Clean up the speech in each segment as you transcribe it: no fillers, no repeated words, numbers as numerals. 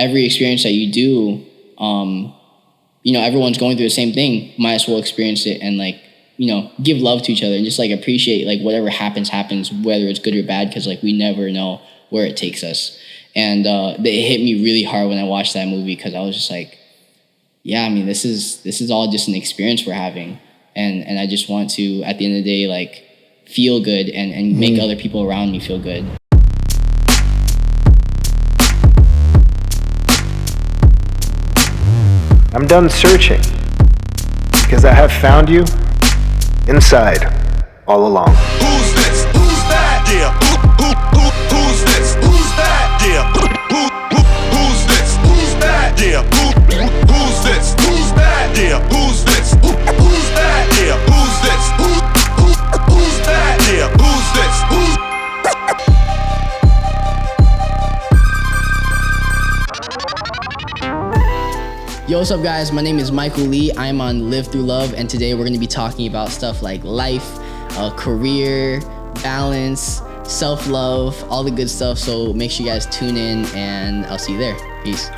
every experience that you do, you know, everyone's going through the same thing. Might as well experience it and like, you know, give love to each other and just like appreciate like whatever happens, whether it's good or bad, because like we never know where it takes us. And it hit me really hard when I watched that movie, because I was just like, yeah, I mean, this is all just an experience we're having, and I just want to, at the end of the day, like feel good and make other people around me feel good. I'm done searching, because I have found you inside all along. Who's this? Who's that? Yeah. Who's this? Who's that? Yeah. Who's this? Who's that? Yeah. Who's this? Who's that? Yeah. Who's this? Who's that? Yeah. Who's this? Who's that? Yeah. Who's this? Yo, what's up guys? My name is Michael Lee. I'm on Live Through Love, and today we're going to be talking about stuff like life, career, balance, self-love, all the good stuff. So make sure you guys tune in, and I'll see you there. Peace.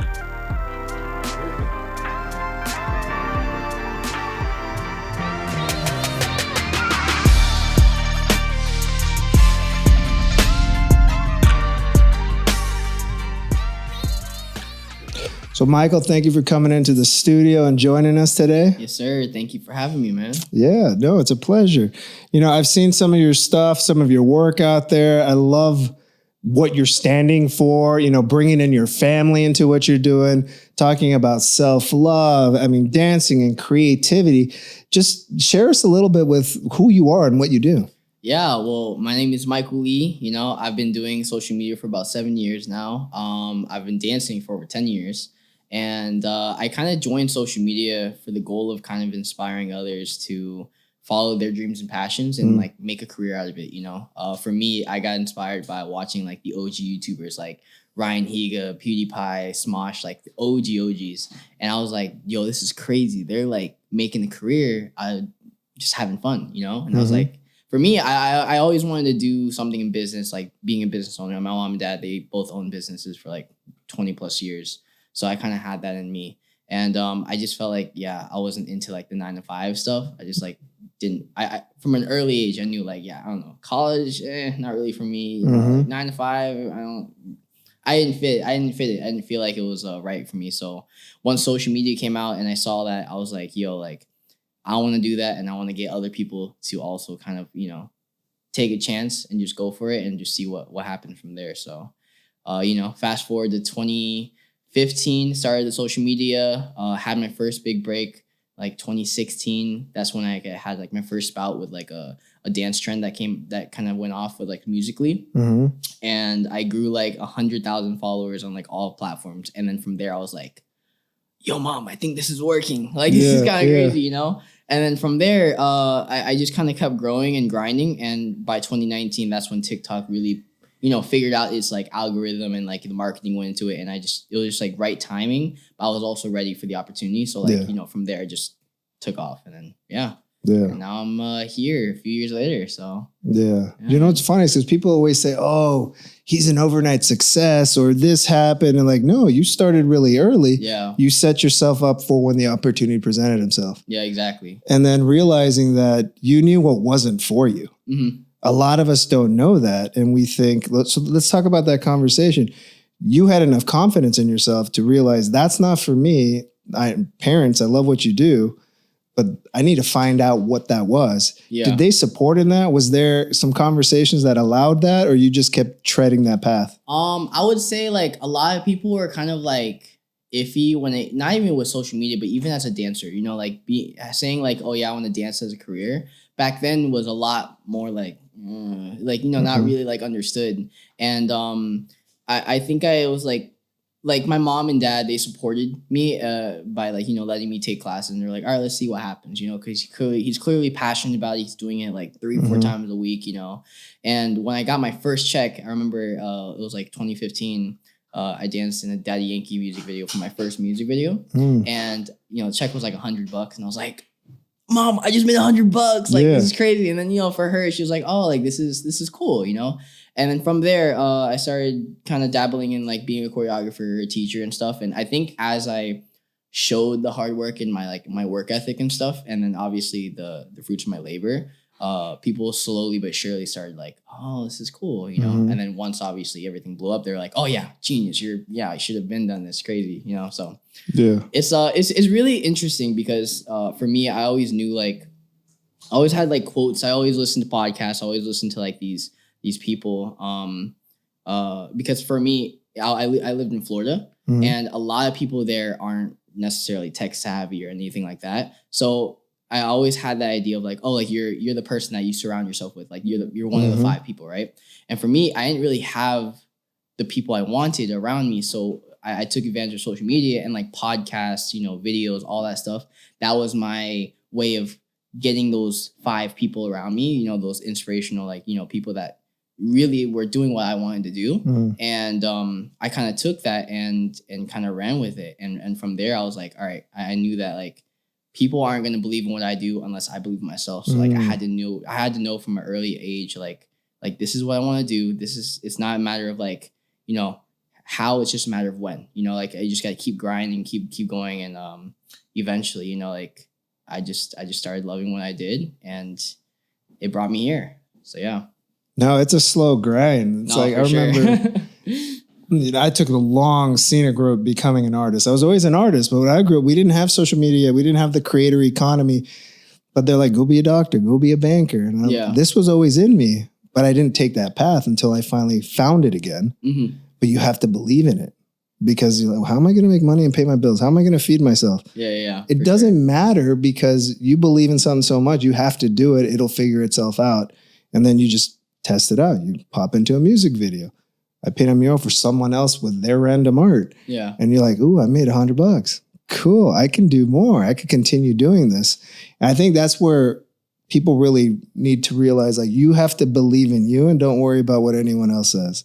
So, Michael, thank you for coming into the studio and joining us today. Yes, sir. Thank you for having me, man. Yeah, no, it's a pleasure. You know, I've seen some of your stuff, some of your work out there. I love what you're standing for, you know, bringing in your family into what you're doing, talking about self-love, I mean, dancing and creativity. Just share us a little bit with who you are and what you do. Yeah, well, my name is Michael Lee. You know, I've been doing social media for about 7 years now. I've been dancing for over 10 years. And I kind of joined social media for the goal of kind of inspiring others to follow their dreams and passions and like make a career out of it. You know, for me, I got inspired by watching like the OG YouTubers like Ryan Higa, PewDiePie, Smosh, like the OGs. And I was like, yo, this is crazy. They're like making a career out of just having fun, you know? And I was like, for me, I always wanted to do something in business, like being a business owner. My mom and dad, they both own businesses for like 20 plus years. So I kind of had that in me. And I just felt like, yeah, I wasn't into like the 9-to-5 stuff. I just like didn't, I from an early age, I knew like, yeah, I don't know, college, not really for me. You know, like 9-to-5, I didn't fit it. I didn't feel like it was right for me. So once social media came out and I saw that, I was like, yo, like, I want to do that. And I want to get other people to also kind of, you know, take a chance and just go for it and just see what happened from there. So, you know, fast forward to 2015, started the social media, had my first big break, like 2016. That's when I had like my first spout with like a dance trend that kind of went off with like Musically. And I grew like 100,000 followers on like all platforms. And then from there I was like, yo mom, I think this is working. Like this is kind of crazy, you know? And then from there, I just kind of kept growing and grinding. And by 2019, that's when TikTok really, you know, figured out its like algorithm and like the marketing went into it. And it was just like right timing, but I was also ready for the opportunity. So like, you know, from there, it just took off. And then, and now I'm here a few years later. So you know, it's funny because people always say, oh, he's an overnight success or this happened. And like, no, you started really early. Yeah. You set yourself up for when the opportunity presented himself. Yeah, exactly. And then realizing that you knew what wasn't for you. A lot of us don't know that. And we think, let's talk about that conversation. You had enough confidence in yourself to realize that's not for me. Parents, I love what you do, but I need to find out what that was. Yeah. Did they support in that? Was there some conversations that allowed that, or you just kept treading that path? I would say like a lot of people were kind of like iffy when they, not even with social media, but even as a dancer, you know, like saying like, oh yeah, I want to dance as a career. Back then was a lot more like you know, not really like understood. And I think I was like my mom and dad, they supported me by like, you know, letting me take classes, and they're like, all right, let's see what happens, you know, because he's clearly passionate about it. He's doing it like 3-4 times a week, you know. And when I got my first check, I remember it was like 2015. I danced in a Daddy Yankee music video for my first music video, and you know, the check was like $100, and I was like, Mom, I just made $100. Like, Yeah. this is crazy. And then, you know, for her, she was like, oh, like, this is cool, you know? And then from there, I started kind of dabbling in like being a choreographer, a teacher and stuff. And I think as I showed the hard work in my work ethic and stuff, and then obviously the fruits of my labor, people slowly but surely started like, oh, this is cool, you know? And then once obviously everything blew up, they're like, oh yeah, genius. I should have been done this, crazy, you know? So Yeah. it's really interesting because for me, I always knew like, I always had like quotes. I always listened to podcasts. I always listened to like these people. Because for me, I lived in Florida and a lot of people there aren't necessarily tech savvy or anything like that. So I always had that idea of like, oh, like you're the person that you surround yourself with. Like you're one of the 5 people, right? And for me, I didn't really have the people I wanted around me. So I took advantage of social media and like podcasts, you know, videos, all that stuff. That was my way of getting those 5 people around me, you know, those inspirational, like, you know, people that really were doing what I wanted to do. And I kind of took that and kind of ran with it. And from there, I was like, all right, I knew that like people aren't going to believe in what I do unless I believe in myself. So like I had to know from an early age, like this is what I want to do. It's not a matter of like, you know, how, it's just a matter of when, you know, like I just got to keep grinding, keep going. And eventually, you know, like I just started loving what I did and it brought me here. So yeah. No, it's a slow grind. It's like, I remember, you know, I took a long scenic road becoming an artist. I was always an artist, but when I grew up, we didn't have social media. We didn't have the creator economy, but they're like, go be a doctor, go be a banker. And this was always in me, but I didn't take that path until I finally found it again. But you have to believe in it because you're like, how am I going to make money and pay my bills? How am I going to feed myself? Yeah. It doesn't matter because you believe in something so much, you have to do it. It'll figure itself out. And then you just test it out. You pop into a music video. I paint a mural for someone else with their random art. Yeah. And you're like, ooh, I made $100. Cool. I can do more. I could continue doing this. And I think that's where people really need to realize, like, you have to believe in you and don't worry about what anyone else says.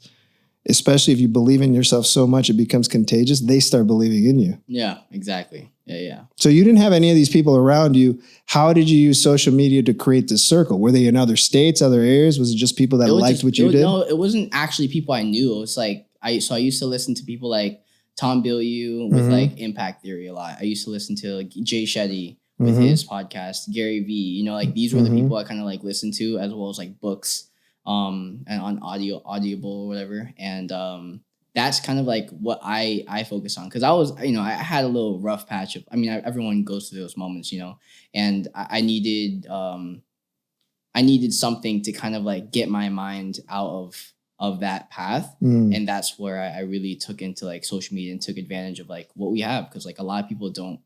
Especially if you believe in yourself so much, it becomes contagious. They start believing in you. Yeah, exactly. Yeah. So you didn't have any of these people around you. How did you use social media to create this circle? Were they in other states, other areas? Was it just people that liked what you did? No, it wasn't actually people I knew. It was like, I used to listen to people like Tom Bilyeu with like impact theory a lot. I used to listen to like Jay Shetty with his podcast, Gary Vee. You know, like these were the people I kind of like listened to, as well as like books. And on Audible or whatever. And that's kind of like what I focus on. Cause I was, you know, I had a little rough patch of, I mean, everyone goes through those moments, you know, and I needed something to kind of like get my mind out of that path. And that's where I really took into like social media and took advantage of like what we have. Cause like a lot of people don't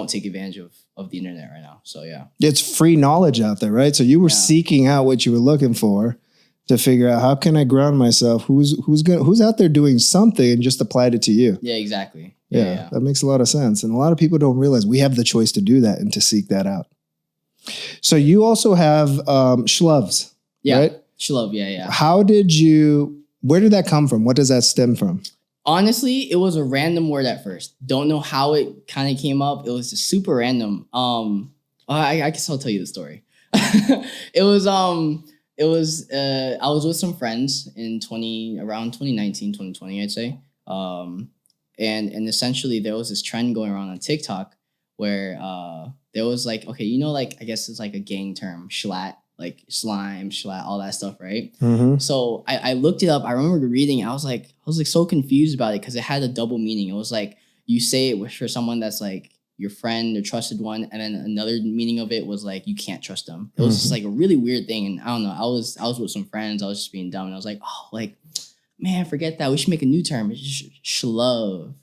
take advantage of the internet right now. So yeah. It's free knowledge out there, right? So you were seeking out what you were looking for to figure out, how can I ground myself? Who's out there doing something, and just applied it to you. Yeah, exactly. Yeah, that makes a lot of sense. And a lot of people don't realize we have the choice to do that and to seek that out. So you also have Selfloves, right? Selflove, yeah. Where did that come from? What does that stem from? Honestly, it was a random word at first. Don't know how it kind of came up. It was just super random. I guess I'll tell you the story. I was with some friends in around 2019, 2020, I'd say. And essentially there was this trend going around on TikTok where there was like, okay, you know, like, I guess it's like a gang term, schlatt, like slime, schlatt, all that stuff, right? So I looked it up. I remember reading it. I was like so confused about it because it had a double meaning. It was like, you say it for someone that's like your friend or trusted one, and then another meaning of it was like you can't trust them. It was just like a really weird thing, and I don't know. I was with some friends. I was just being dumb, and I was like, oh, like, man, forget that. We should make a new term. It's just Selflove.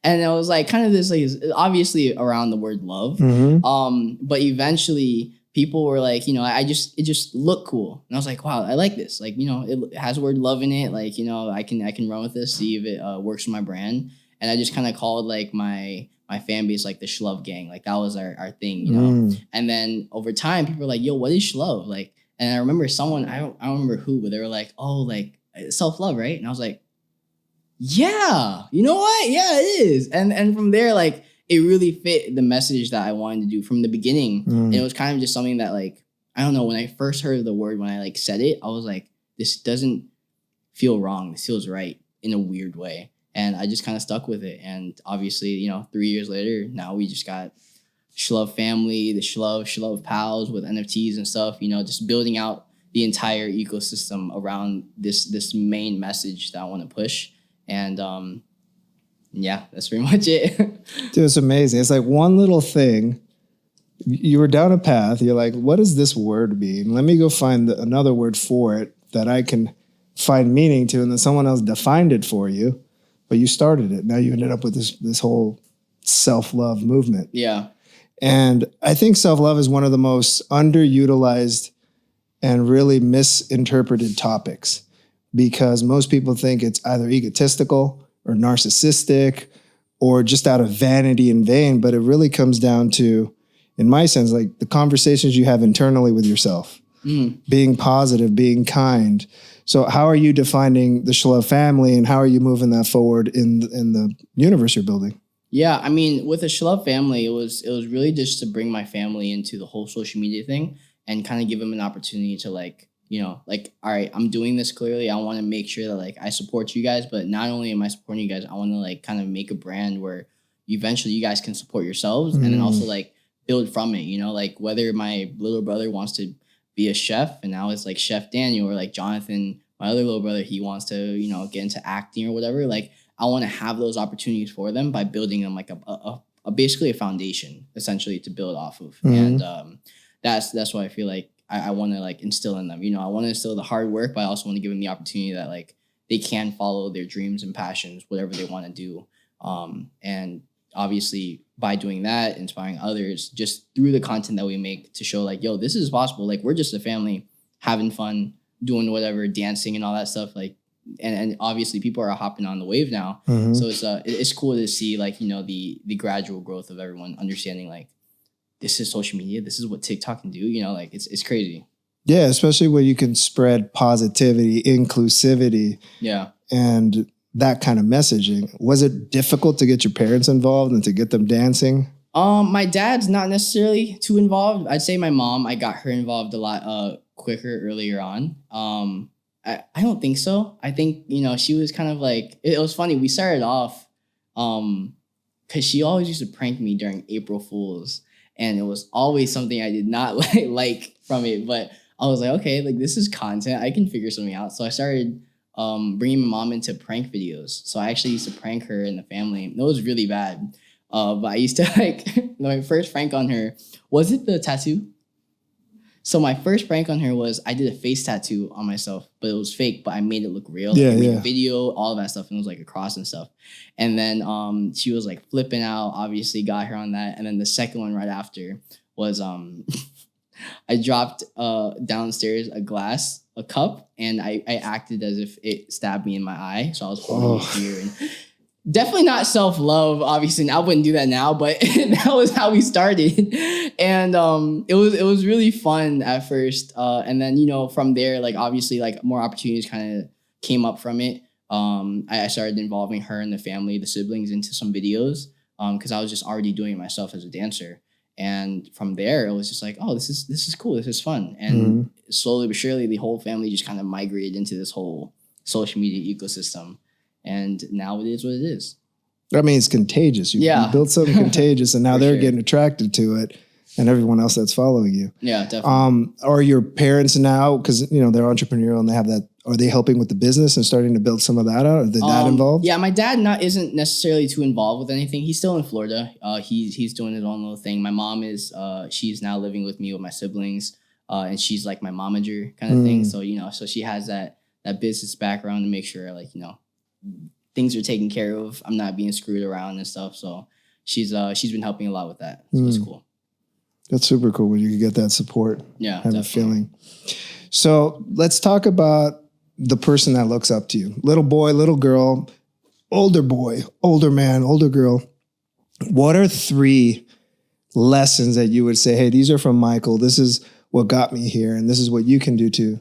And I was like, kind of this, like, obviously around the word love. But eventually people were like, you know, it just looked cool, and I was like, wow, I like this. Like, you know, it has the word love in it. Like, you know, I can run with this, see if it works for my brand. And I just kind of called like my fan base like the Selflove gang. Like that was our thing, you know. And then over time, people were like, yo, what is Selflove? Like, and I remember someone, I don't remember who, but they were like, oh, like self-love, right? And I was like, yeah, you know what? Yeah, it is. And from there, like, it really fit the message that I wanted to do from the beginning. And it was kind of just something that like, I don't know, when I first heard the word, when I like said it, I was like, this doesn't feel wrong. This feels right in a weird way. And I just kind of stuck with it. And obviously, you know, 3 years later, now we just got Selflove family, the Selflove pals with NFTs and stuff, you know, just building out the entire ecosystem around this main message that I want to push. And yeah, that's pretty much it. Dude, it's amazing. It's like one little thing. You were down a path. You're like, what does this word mean? Let me go find another word for it that I can find meaning to. And then someone else defined it for you, but you started it. Now you ended up with this whole self-love movement. Yeah. And I think self-love is one of the most underutilized and really misinterpreted topics, because most people think it's either egotistical or narcissistic or just out of vanity and vain. But it really comes down to, in my sense, like the conversations you have internally with yourself, being positive, being kind. So how are you defining the Selflove family, and how are you moving that forward in the universe you're building? Yeah, I mean, with the Selflove family, it was really just to bring my family into the whole social media thing and kind of give them an opportunity to like, you know, like, all right, I'm doing this clearly. I want to make sure that like I support you guys, but not only am I supporting you guys, I want to like kind of make a brand where eventually you guys can support yourselves and then also like build from it, you know, like whether my little brother wants to be a chef and now it's like Chef Daniel, or like Jonathan, my other little brother, he wants to, you know, get into acting or whatever. Like I want to have those opportunities for them by building them like a basically a foundation essentially to build off of. And that's why I feel like I want to like instill in them, you know, I want to instill the hard work, but I also want to give them the opportunity that like they can follow their dreams and passions, whatever they want to do. And obviously by doing that, inspiring others just through the content that we make to show like, yo, this is possible. Like we're just a family having fun, doing whatever, dancing and all that stuff. Like, and obviously people are hopping on the wave now. So it's cool to see like, you know, the gradual growth of everyone understanding like, this is social media. This is what TikTok can do. You know, like it's crazy. Yeah, especially when you can spread positivity, inclusivity, and that kind of messaging. Was it difficult to get your parents involved and to get them dancing? My dad's not necessarily too involved. I'd say my mom, I got her involved a lot quicker earlier on. I don't think so. I think, you know, she was kind of like, it was funny. We started off because she always used to prank me during April Fools. And it was always something I did not like from it. But I was like, okay, like this is content. I can figure something out. So I started bringing my mom into prank videos. So I actually used to prank her and the family. It was really bad. But I used to like, my first prank on her, was it the tattoo? So my first prank on her was I did a face tattoo on myself, but it was fake, but I made it look real. Like I made a video, all of that stuff. And it was like a cross and stuff. And then she was like flipping out, obviously got her on that. And then the second one right after was I dropped downstairs a cup, and I acted as if it stabbed me in my eye. So I was holding it here, and definitely not self-love, obviously. I wouldn't do that now, but that was how we started. And it was really fun at first. And then, you know, from there, like obviously like more opportunities kind of came up from it. I started involving her and the family, the siblings, into some videos because I was just already doing it myself as a dancer. And from there, it was just like, oh, this is cool. This is fun. And slowly but surely, the whole family just kind of migrated into this whole social media ecosystem. And now it is what it is. I mean, it's contagious. You built something contagious, and now they're getting attracted to it, and everyone else that's following you. Yeah, definitely. Are your parents now, because you know they're entrepreneurial and they have that? Are they helping with the business and starting to build some of that out? Are they that involved? Yeah, my dad isn't necessarily too involved with anything. He's still in Florida. He's doing his own little thing. My mom is. She's now living with me with my siblings, and she's like my momager kind of thing. So you know, so she has that business background to make sure like you know things are taken care of. I'm not being screwed around and stuff. So she's been helping a lot with that. So it's cool. That's super cool when you can get that support. Yeah, have a feeling. So let's talk about the person that looks up to you. Little boy, little girl, older boy, older man, older girl. What are 3 lessons that you would say, hey, these are from Michael. This is what got me here. And this is what you can do to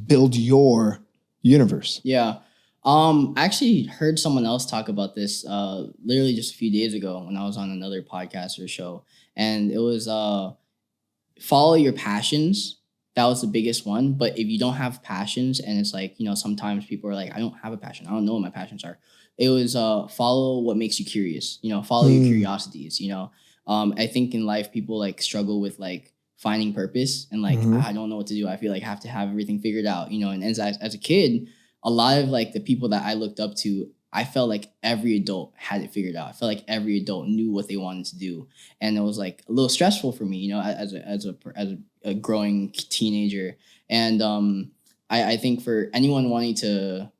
build your universe. Yeah. I actually heard someone else talk about this literally just a few days ago when I was on another podcast or show, and it was follow your passions. That was the biggest one. But if you don't have passions, and it's like, sometimes people are like, I don't have a passion. I don't know what my passions are. It was follow what makes you curious. Follow your curiosities. I think in life people like struggle with like finding purpose and like I don't know what to do. I feel like I have to have everything figured out. And as a kid, a lot of like the people that I looked up to, I felt like every adult had it figured out. I felt like every adult knew what they wanted to do, and it was like a little stressful for me, as a growing teenager. And I think for anyone wanting to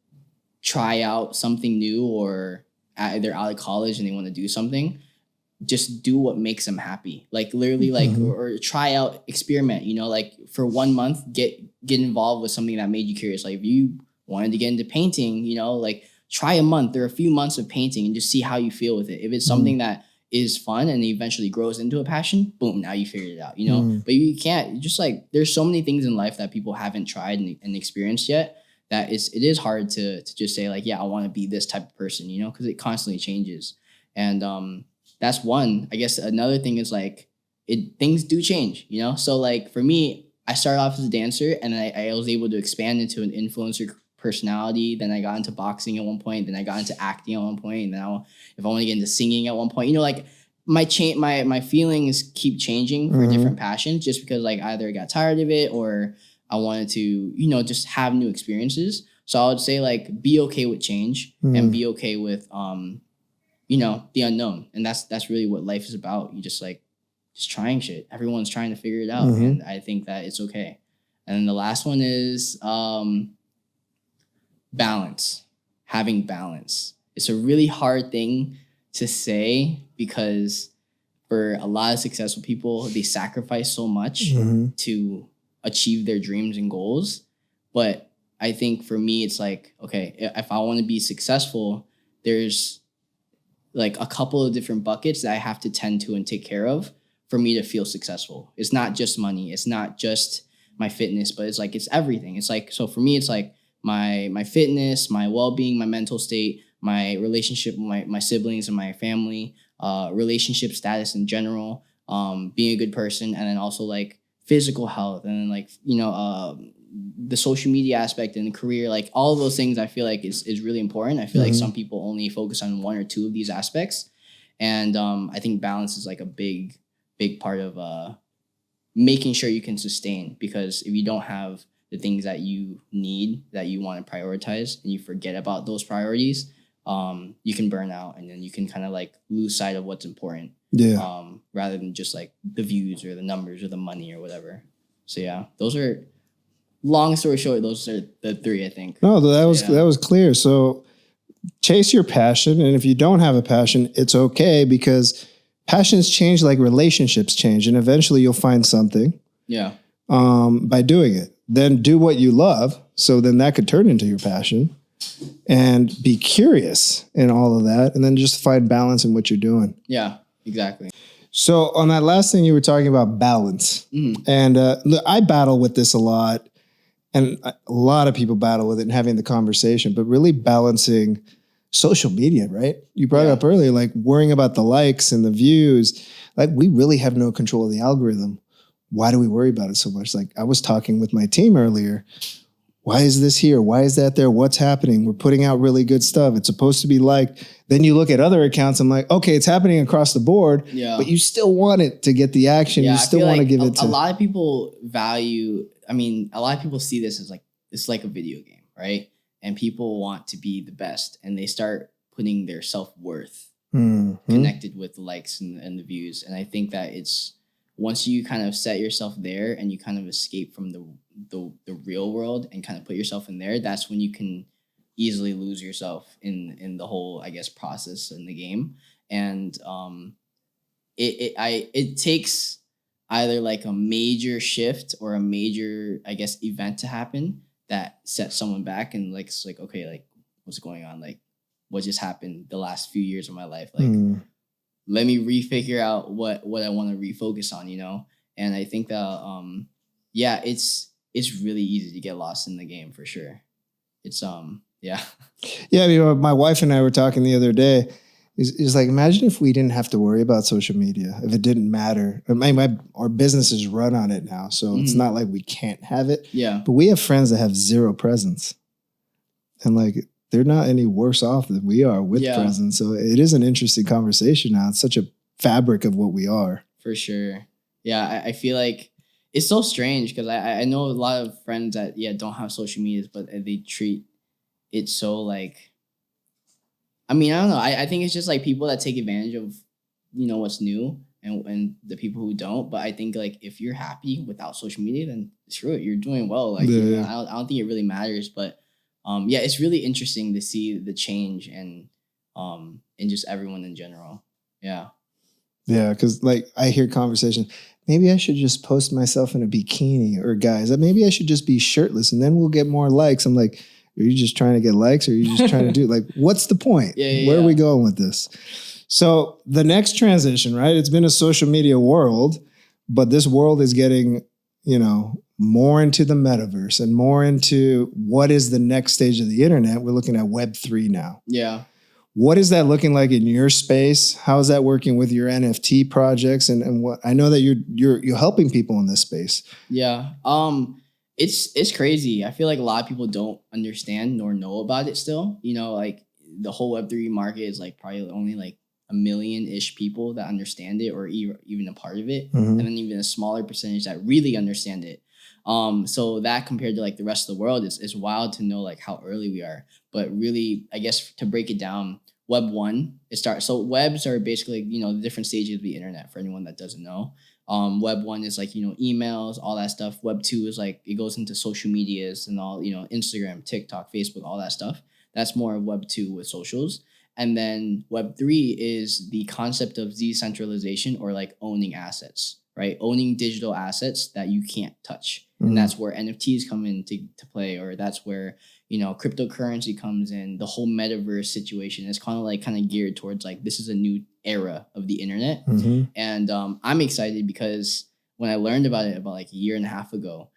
try out something new, or they're out of college and they want to do something, just do what makes them happy. Like literally, like or try out, experiment. Like for 1 month, get involved with something that made you curious. Like if you wanted to get into painting, like try a month or a few months of painting and just see how you feel with it. If it's something that is fun and eventually grows into a passion, boom, now you figured it out, But you can't, just like, there's so many things in life that people haven't tried and experienced yet that it is hard to just say like, yeah, I want to be this type of person, because it constantly changes. And that's one. I guess another thing is like, things do change, So like for me, I started off as a dancer, and I was able to expand into an influencer personality. Then I got into boxing at one point. Then I got into acting at one point. And now if I want to get into singing at one point, like my feelings keep changing for different passions, just because like either I got tired of it or I wanted to, just have new experiences. So I would say like be okay with change and be okay with the unknown. And that's really what life is about. You just trying shit. Everyone's trying to figure it out. And I think that it's okay. And then the last one is balance. Having balance. It's a really hard thing to say because for a lot of successful people, they sacrifice so much to achieve their dreams and goals. But I think for me, it's like, okay, if I want to be successful, there's like a couple of different buckets that I have to tend to and take care of for me to feel successful. It's not just money. It's not just my fitness, but it's like, it's everything. It's like, so for me, it's like my fitness, my well-being, my mental state, my relationship with my siblings and my family, relationship status in general, being a good person, and then also like physical health, and then like, the social media aspect and the career, like all of those things I feel like is really important. I feel like some people only focus on one or two of these aspects. And I think balance is like a big part of making sure you can sustain, because if you don't have the things that you need, that you want to prioritize, and you forget about those priorities, you can burn out, and then you can kind of like lose sight of what's important. Yeah. Rather than just like the views or the numbers or the money or whatever. So yeah, those are, long story short, those are the three, I think. No, that was clear. So chase your passion. And if you don't have a passion, it's okay, because passions change like relationships change, and eventually you'll find something. Yeah. By doing it. Then do what you love. So then that could turn into your passion, and be curious in all of that. And then just find balance in what you're doing. Yeah, exactly. So on that last thing, you were talking about balance. And look, I battle with this a lot. And a lot of people battle with it and having the conversation, but really balancing social media, right? You brought it up earlier, like worrying about the likes and the views. Like we really have no control of the algorithm. Why do we worry about it so much? Like I was talking with my team earlier. Why is this here? Why is that there? What's happening? We're putting out really good stuff. It's supposed to be liked. Then you look at other accounts. I'm like, okay, it's happening across the board, but you still want it to get the action. You still want to give it to... A lot of people value... a lot of people see this as like, it's like a video game, right? And people want to be the best, and they start putting their self-worth connected with the likes and the views. And I think that it's, once you kind of set yourself there and you kind of escape from the real world and kind of put yourself in there, that's when you can easily lose yourself in the whole, I guess, process in the game. And it takes either like a major shift or a major, I guess, event to happen that sets someone back, and like, it's like, okay, like what's going on? Like what just happened the last few years of my life? Like, let me refigure out what I want to refocus on, And I think that, it's really easy to get lost in the game for sure. It's Yeah. Yeah, my wife and I were talking the other day. Is like, imagine if we didn't have to worry about social media, if it didn't matter. Our business is run on it now, so it's not like we can't have it. Yeah. But we have friends that have zero presence, and like they're not any worse off than we are with presence. So it is an interesting conversation now. It's such a fabric of what we are. For sure. Yeah, I feel like it's so strange because I know a lot of friends that don't have social medias, but they treat it so like. I mean, I don't know. I think it's just like people that take advantage of, what's new and the people who don't. But I think like if you're happy without social media, then screw it. You're doing well. Like I don't think it really matters. But it's really interesting to see the change and just everyone in general. Yeah. Yeah, because like I hear conversations. Maybe I should just post myself in a bikini, or guys, maybe I should just be shirtless, and then we'll get more likes. I'm like, are you just trying to get likes, or are you just trying to do like, what's the point? Where are we going with this? So the next transition, right? It's been a social media world, but this world is getting, more into the metaverse and more into what is the next stage of the internet. We're looking at Web3 now. Yeah. What is that looking like in your space? How is that working with your NFT projects? And what I know that you're helping people in this space. Yeah. It's crazy. I feel like a lot of people don't understand nor know about it still. Like the whole Web3 market is like probably only like 1 million-ish people that understand it or even a part of it. And then even a smaller percentage that really understand it. So that compared to like the rest of the world is wild to know like how early we are. But really, I guess to break it down, Web 1, so webs are basically, the different stages of the internet for anyone that doesn't know. Web 1 is like, emails, all that stuff. Web 2 is like, it goes into social medias and all, Instagram, TikTok, Facebook, all that stuff. That's more of Web 2 with socials. And then Web 3 is the concept of decentralization or like owning assets, right? Owning digital assets that you can't touch. And that's where NFTs come into play, or that's where, cryptocurrency comes in. The whole metaverse situation is kind of geared towards like, this is a new era of the internet. And I'm excited because when I learned about it about like a year and a half ago,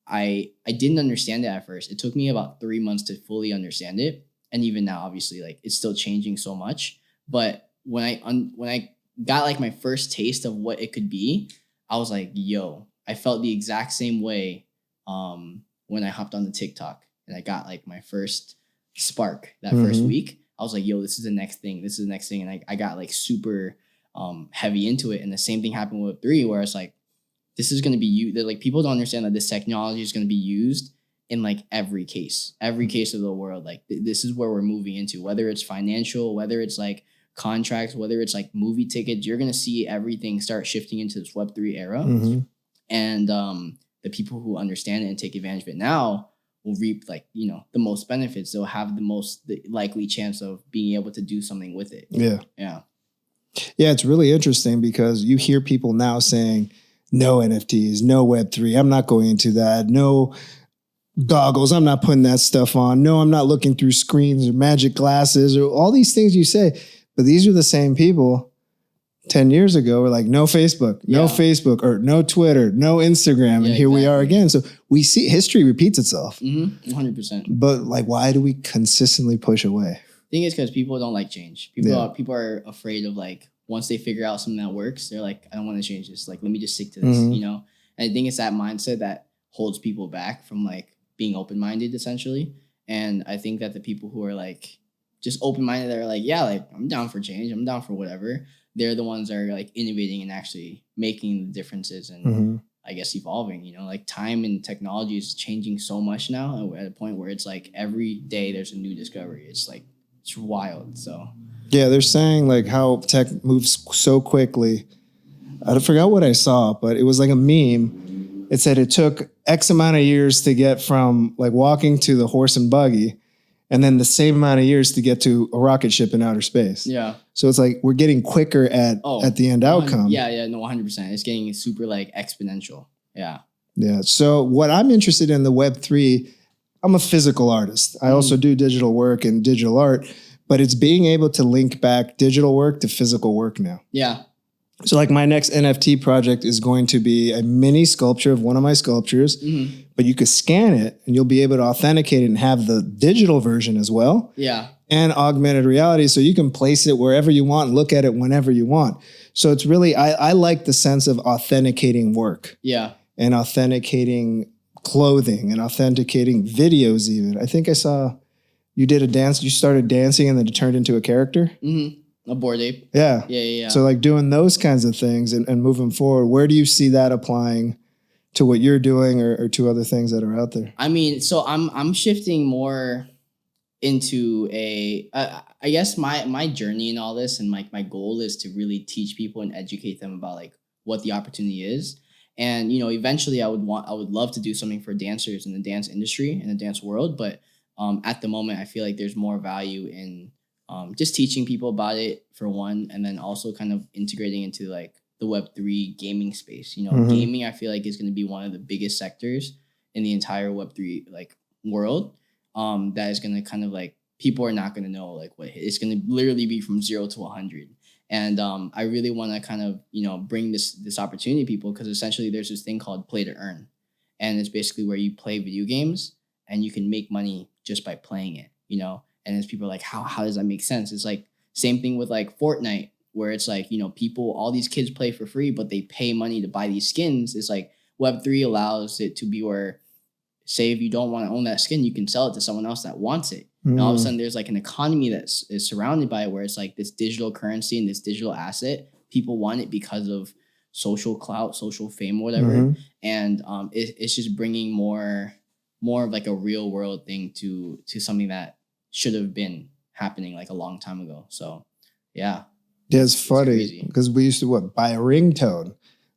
I didn't understand it at first. It took me about 3 months to fully understand it. And even now, obviously, like it's still changing so much. But when I got like my first taste of what it could be, I was like, yo, I felt the exact same way when I hopped on the TikTok and I got like my first spark that first week. I was like, yo, this is the next thing. This is the next thing. And I got like super heavy into it. And the same thing happened with 3, where it's like, this is going to be used. Like people don't understand that this technology is going to be used in like every case of the world. Like this is where we're moving into, whether it's financial, whether it's like contracts, whether it's like movie tickets, you're going to see everything start shifting into this Web3 era. And the people who understand it and take advantage of it now will reap like, the most benefits. They'll have the likely chance of being able to do something with it. Yeah. Yeah. It's really interesting because you hear people now saying no NFTs, no Web3. I'm not going into that. No goggles. I'm not putting that stuff on. No, I'm not looking through screens or magic glasses or all these things you say. But these are the same people 10 years ago were like, no Facebook, or no Twitter, no Instagram. And here we are again. So we see history repeats itself. 100%. But like, why do we consistently push away? I think it's because people don't like change. People are afraid of like, once they figure out something that works, they're like, I don't want to change this. Like, let me just stick to this, And I think it's that mindset that holds people back from like being open-minded essentially. And I think that the people who are like just open-minded, that are like, yeah, like I'm down for change. I'm down for whatever. They're the ones that are like innovating and actually making the differences and I guess evolving, like time and technology is changing so much now. And we're at a point where it's like every day there's a new discovery. It's like, it's wild. So yeah, they're saying like how tech moves so quickly. I forgot what I saw, but it was like a meme. It said it took X amount of years to get from like walking to the horse and buggy, and then the same amount of years to get to a rocket ship in outer space. Yeah. So it's like we're getting quicker at the end outcome. Yeah, no, 100%. It's getting super like exponential. Yeah. Yeah. So what I'm interested in the Web3, I'm a physical artist. I also do digital work and digital art, but it's being able to link back digital work to physical work now. Yeah. So like my next NFT project is going to be a mini sculpture of one of my sculptures, but you could scan it and you'll be able to authenticate it and have the digital version as well. Yeah. And augmented reality. So you can place it wherever you want, look at it whenever you want. So it's really, I like the sense of authenticating work. Yeah. And authenticating clothing and authenticating videos even. I think I saw you did a dance, you started dancing and then it turned into a character. A Bored Ape. Yeah. Yeah. So like doing those kinds of things and moving forward, where do you see that applying to what you're doing or to other things that are out there? I mean, so I'm shifting more into I guess my journey in all this and like my goal is to really teach people and educate them about like what the opportunity is. And, you know, eventually I would love to do something for dancers in the dance industry, in the dance world. But at the moment, I feel like there's more value in just teaching people about it for one, and then also kind of integrating into like the Web3 gaming space. You know, gaming, I feel like is going to be one of the biggest sectors in the entire Web3 like world. That is going to kind of like, people are not going to know like what it's going to literally be from 0 to 100. And I really want to kind of, you know, bring this opportunity to people, because essentially there's this thing called play to earn. And it's basically where you play video games and you can make money just by playing it, you know? And as people are like, how does that make sense? It's like same thing with like Fortnite, where it's like, you know, all these kids play for free, but they pay money to buy these skins. It's like Web3 allows it to be where, say, if you don't want to own that skin, you can sell it to someone else that wants it. And all of a sudden there's like an economy that is surrounded by it, where it's like this digital currency and this digital asset. People want it because of social clout, social fame, whatever. And it's just bringing more of like a real world thing to something that should have been happening like a long time ago. So yeah. Yeah, it's funny because we used to buy a ringtone.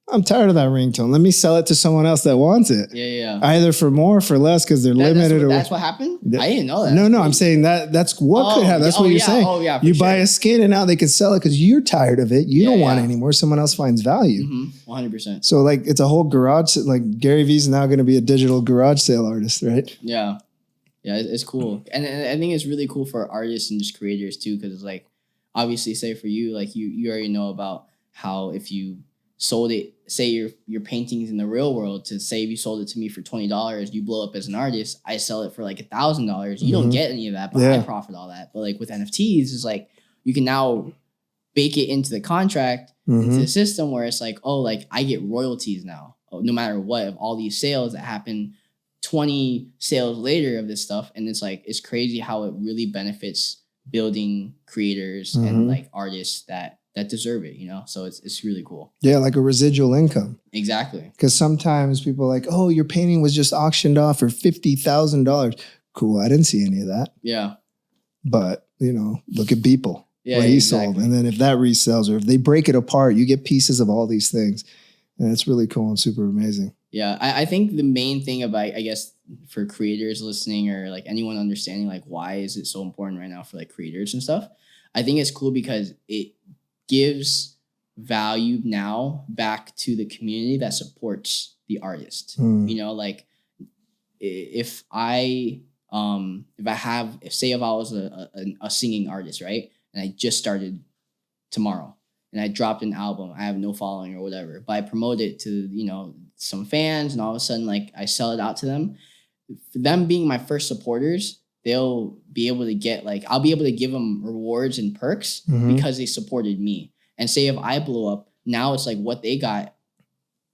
I'm tired of that ringtone. Let me sell it to someone else that wants it. Yeah. Either for more or for less, because they're limited. That's what happened? I didn't know that. No, I'm saying that's what could happen. That's what you're saying. Oh, yeah. You buy a skin and now they can sell it because you're tired of it. You don't want it anymore. Someone else finds value. 100%. So like it's a whole garage, like Gary Vee's now going to be a digital garage sale artist, right? Yeah. Yeah, it's cool. And I think it's really cool for artists and just creators too, because it's like, obviously, say for you, like you already know about how if you sold it, say your paintings in the real world, to say if you sold it to me for $20, you blow up as an artist, I sell it for like $1,000. You don't get any of that, but I profit all that. But like with NFTs, it's like you can now bake it into the contract, into the system, where it's like, oh, like I get royalties now, no matter what, of all these sales that happen 20 sales later of this stuff. And it's like, it's crazy how it really benefits building creators and like artists that deserve it, you know? So it's really cool. Yeah, like a residual income. Exactly. Because sometimes people are like, oh, your painting was just auctioned off for $50,000. Cool, I didn't see any of that. Yeah. But, you know, look at Beeple, what he sold. Exactly. And then if that resells, or if they break it apart, you get pieces of all these things. And it's really cool and super amazing. Yeah, I think the main thing about, I guess, for creators listening, or like anyone understanding, like why is it so important right now for like creators and stuff, I think it's cool because it gives value now back to the community that supports the artist. You know, like if I was a singing artist, right, and I just started tomorrow and I dropped an album, I have no following or whatever, but I promote it to, you know, some fans, and all of a sudden like I sell it out to them. For them being my first supporters, they'll be able to get like, I'll be able to give them rewards and perks because they supported me. And say if I blow up, now it's like what they got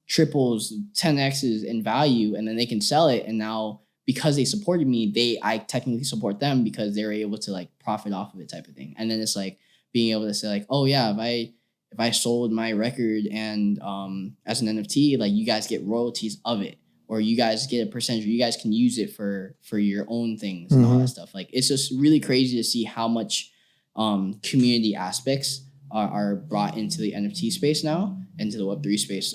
triples, 10x's in value, and then they can sell it. And now because they supported me, I technically support them because they're able to like profit off of it, type of thing. And then it's like being able to say like, oh yeah, if I sold my record and as an NFT, like you guys get royalties of it, or you guys get a percentage, or you guys can use it for your own things and all that stuff. Like it's just really crazy to see how much community aspects are brought into the NFT space now, into the Web3 space,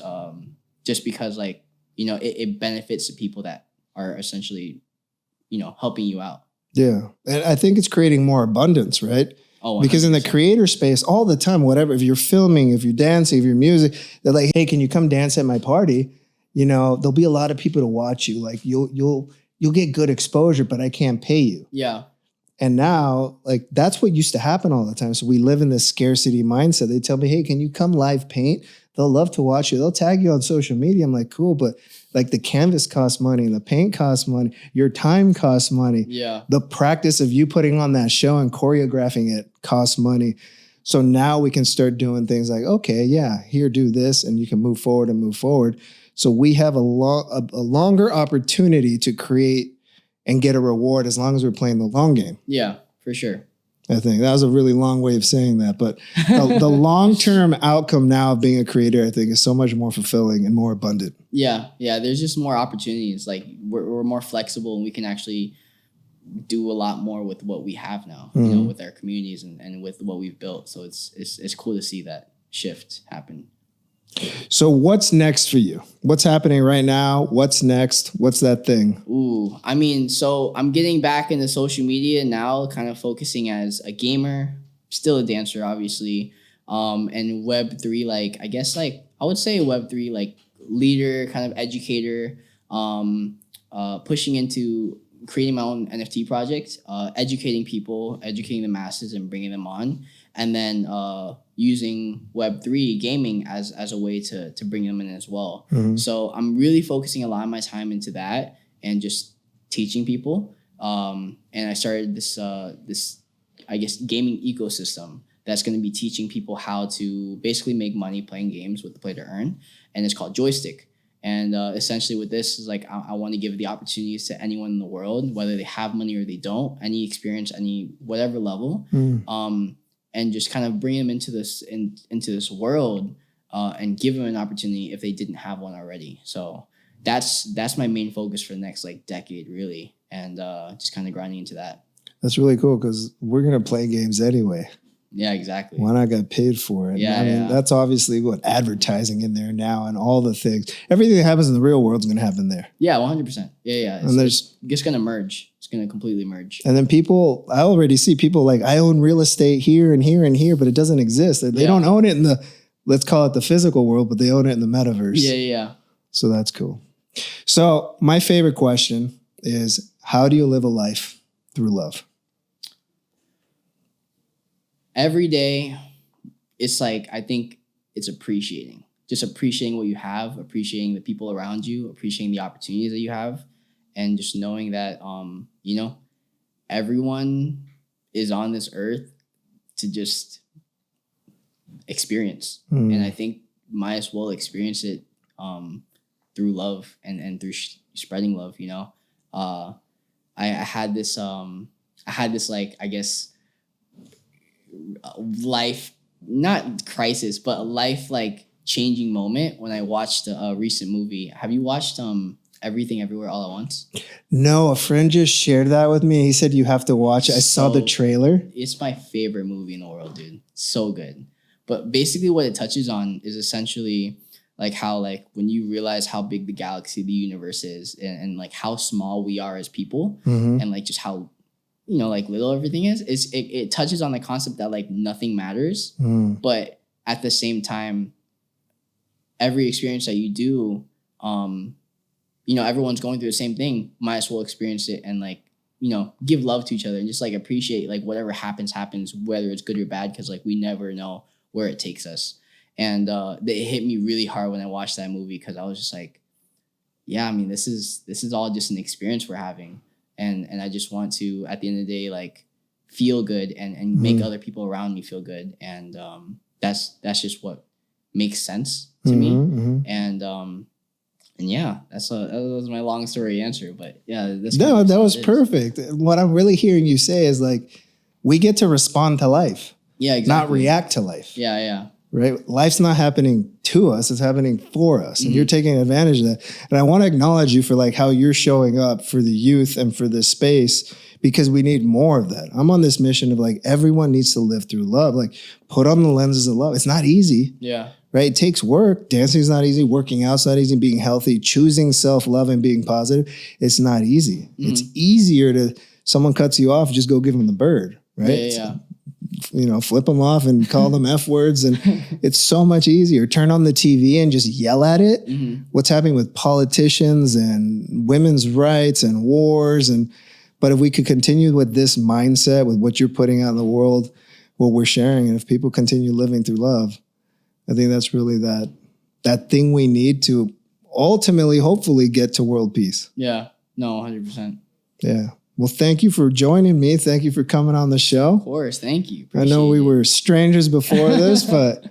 just because like, you know, it benefits the people that are essentially, you know, helping you out. Yeah. And I think it's creating more abundance, right? Oh, 100%. Because in the creator space, all the time, whatever, if you're filming, if you're dancing, if you're music, they're like, hey, can you come dance at my party? You know, there'll be a lot of people to watch you. Like you'll get good exposure, but I can't pay you. Yeah. And now, like, that's what used to happen all the time. So we live in this scarcity mindset. They tell me, hey, can you come live paint? They'll love to watch you. They'll tag you on social media. I'm like, cool, but like the canvas costs money, the paint costs money, your time costs money. Yeah. The practice of you putting on that show and choreographing it costs money. So now we can start doing things like, okay, yeah, here, do this, and you can move forward and move forward. So we have a longer opportunity to create and get a reward as long as we're playing the long game. Yeah, for sure. I think that was a really long way of saying that, but the long-term outcome now of being a creator, I think, is so much more fulfilling and more abundant. Yeah. There's just more opportunities. Like we're more flexible, and we can actually do a lot more with what we have now, you know, with our communities and with what we've built. So it's cool to see that shift happen. So what's next for you? What's happening right now? What's next? What's that thing? Ooh, I mean, so I'm getting back into social media now, kind of focusing as a gamer, still a dancer, obviously. And Web3, like, I guess, like, I would say Web3, like, leader, kind of educator, pushing into creating my own NFT project, educating people, educating the masses and bringing them on. And then using Web3 gaming as a way to bring them in as well. So I'm really focusing a lot of my time into that and just teaching people. And I started this I guess, gaming ecosystem that's going to be teaching people how to basically make money playing games with the play to earn. And it's called Joystick. And essentially with this is like, I want to give the opportunities to anyone in the world, whether they have money or they don't, any experience, any whatever level. And just kind of bring them into this world and give them an opportunity if they didn't have one already. So that's my main focus for the next like decade, really, and just kind of grinding into that. That's really cool because we're gonna play games anyway. Yeah, exactly. Why not get paid for it? Yeah, I mean, that's obviously what advertising in there now and all the things. Everything that happens in the real world is gonna happen there. Yeah, 100%. Yeah. And it's just gonna merge. It's gonna completely merge. And then people, I already see people like, I own real estate here and here and here, but it doesn't exist. They don't own it in the, let's call it the physical world, but they own it in the metaverse. Yeah. So that's cool. So my favorite question is, how do you live a life through love? Every day, it's like, I think it's appreciating what you have, appreciating the people around you, appreciating the opportunities that you have, and just knowing that, you know, everyone is on this earth to just experience. And I think might as well experience it through love and through spreading love, you know. I had this like, I guess, life, not crisis, but a life like changing moment when I watched a recent movie. Have you watched Everything Everywhere All at Once? No, a friend just shared that with me. He said you have to watch it. I saw the trailer. It's my favorite movie in the world, dude. So good. But basically what it touches on is essentially like how, like, when you realize how big the galaxy, the universe is, and like how small we are as people, and like just how, you know, like little everything is, it touches on the concept that like nothing matters, but at the same time, every experience that you do, you know, everyone's going through the same thing, might as well experience it and like, you know, give love to each other and just like appreciate like whatever happens, whether it's good or bad, because like we never know where it takes us. And it hit me really hard when I watched that movie, because I was just like, yeah, I mean, this is all just an experience we're having. And I just want to, at the end of the day, like feel good and make other people around me feel good. And that's just what makes sense to me. And yeah, that was my long story answer. But yeah, that was perfect. What I'm really hearing you say is like, we get to respond to life. Yeah, exactly. Not react to life. Yeah. Right? Life's not happening to us, it's happening for us. And you're taking advantage of that. And I want to acknowledge you for like how you're showing up for the youth and for this space, because we need more of that. I'm on this mission of like, everyone needs to live through love. Like, put on the lenses of love. It's not easy. Yeah. Right? It takes work. Dancing is not easy. Working out's not easy. Being healthy, choosing self-love and being positive, it's not easy. It's easier to, someone cuts you off, just go give them the bird. Right? Yeah. You know, flip them off and call them F words. And it's so much easier. Turn on the TV and just yell at it. What's happening with politicians and women's rights and wars. But if we could continue with this mindset, with what you're putting out in the world, what we're sharing, and if people continue living through love, I think that's really that thing we need to ultimately, hopefully, get to world peace. Yeah. No, 100%. Yeah. Well, thank you for joining me. Thank you for coming on the show. Of course. Thank you. I know we were strangers before this, but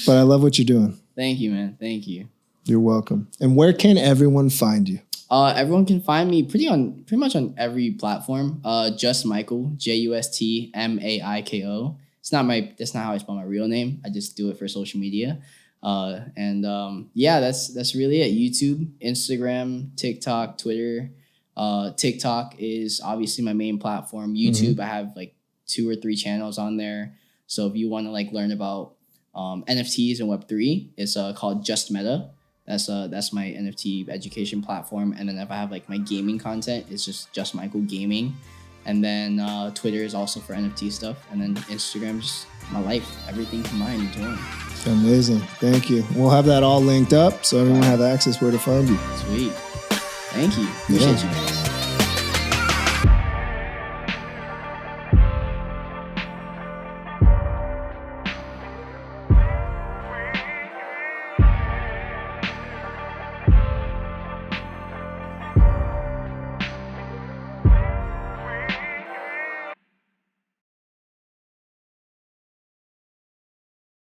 I love what you're doing. Thank you, man. Thank you. You're welcome. And where can everyone find you? Everyone can find me pretty much on every platform. Just Michael, JUSTMAIKO. That's not how I spell my real name. I just do it for social media. That's really it. YouTube, Instagram, TikTok, Twitter. TikTok is obviously my main platform. YouTube, I have like 2 or 3 channels on there. So if you want to like learn about NFTs and Web3, it's called Just Meta. That's my NFT education platform. And then if I have like my gaming content, it's just Michael Gaming. And then Twitter is also for NFT stuff. And then Instagram, just my life, everything combined into one. Amazing. Thank you. We'll have that all linked up so everyone have access where to find you. Sweet. Thank you. Appreciate you.